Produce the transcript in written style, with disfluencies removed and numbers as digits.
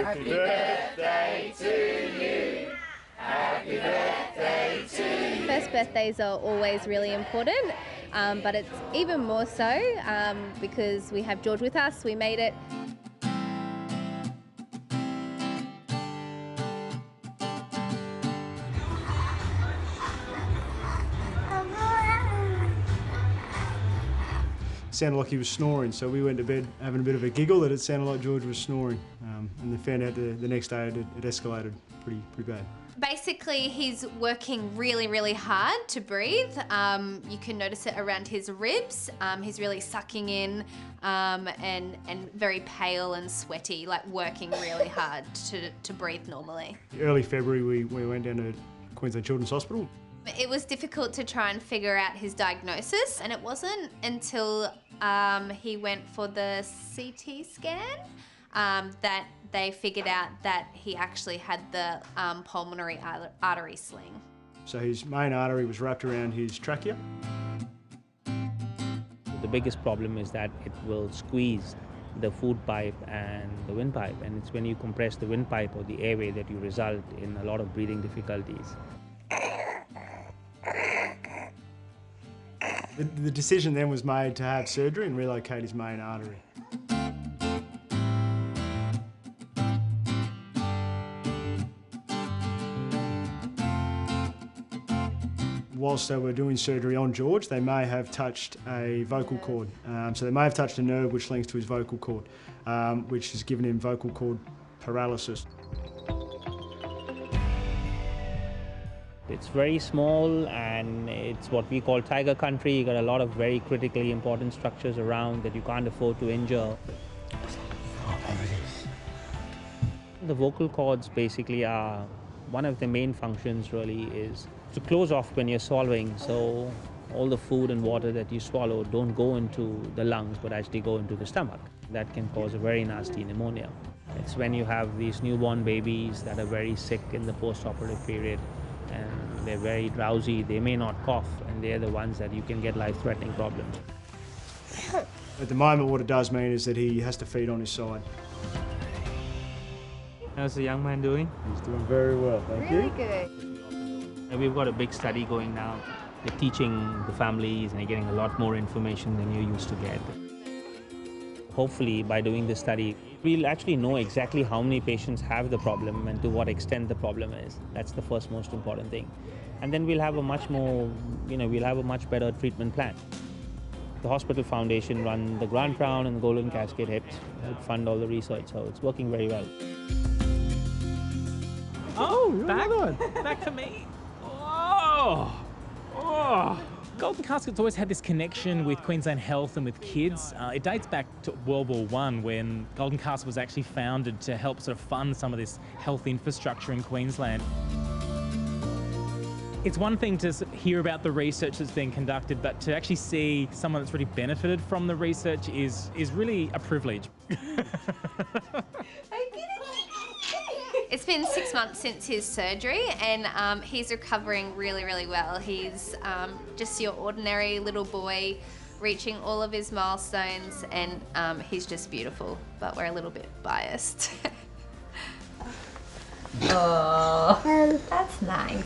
Happy birthday to you. Happy birthday to you. First birthdays are always really important, but it's even more so because we have George with us. We made it. Sounded like he was snoring, so we went to bed having a bit of a giggle that it sounded like George was snoring, and then found out the next day it escalated pretty bad. Basically, he's working really, really hard to breathe. You can notice it around his ribs. He's really sucking in and very pale and sweaty, like working really hard to breathe normally. Early February, we went down to Queensland Children's Hospital. It was difficult to try and figure out his diagnosis, and it wasn't until he went for the CT scan that they figured out that he actually had the pulmonary artery sling. So his main artery was wrapped around his trachea. The biggest problem is that it will squeeze the food pipe and the windpipe, and it's when you compress the windpipe or the airway that you result in a lot of breathing difficulties. The decision then was made to have surgery and relocate his main artery. Whilst they were doing surgery on George, they may have touched a vocal cord. So they may have touched a nerve which links to his vocal cord, which has given him vocal cord paralysis. It's very small and it's what we call tiger country. You got a lot of very critically important structures around that you can't afford to injure. The vocal cords basically are, one of the main functions really is to close off when you're swallowing, so all the food and water that you swallow don't go into the lungs but actually go into the stomach. That can cause a very nasty pneumonia. It's when you have these newborn babies that are very sick in the post-operative period and they're very drowsy, they may not cough, and they're the ones that you can get life-threatening problems. At the moment, what it does mean is that he has to feed on his side. How's the young man doing? He's doing very well, thank you. Really good. And we've got a big study going now. They're teaching the families and they're getting a lot more information than you used to get. Hopefully, by doing this study, we'll actually know exactly how many patients have the problem and to what extent the problem is. That's the first most important thing. And then we'll have a much more, we'll have a much better treatment plan. The hospital foundation run the Grant Crown and the Golden Cascade Hips, help fund all the research, so it's working very well. Oh, back to me. Oh. Golden Casket's always had this connection with Queensland Health and with kids. It dates back to World War I when Golden Casket was actually founded to help sort of fund some of this health infrastructure in Queensland. It's one thing to hear about the research that's being conducted, but to actually see someone that's really benefited from the research is really a privilege. It's been 6 months since his surgery and he's recovering really, really well. He's just your ordinary little boy reaching all of his milestones and he's just beautiful, but we're a little bit biased. Oh, that's nice.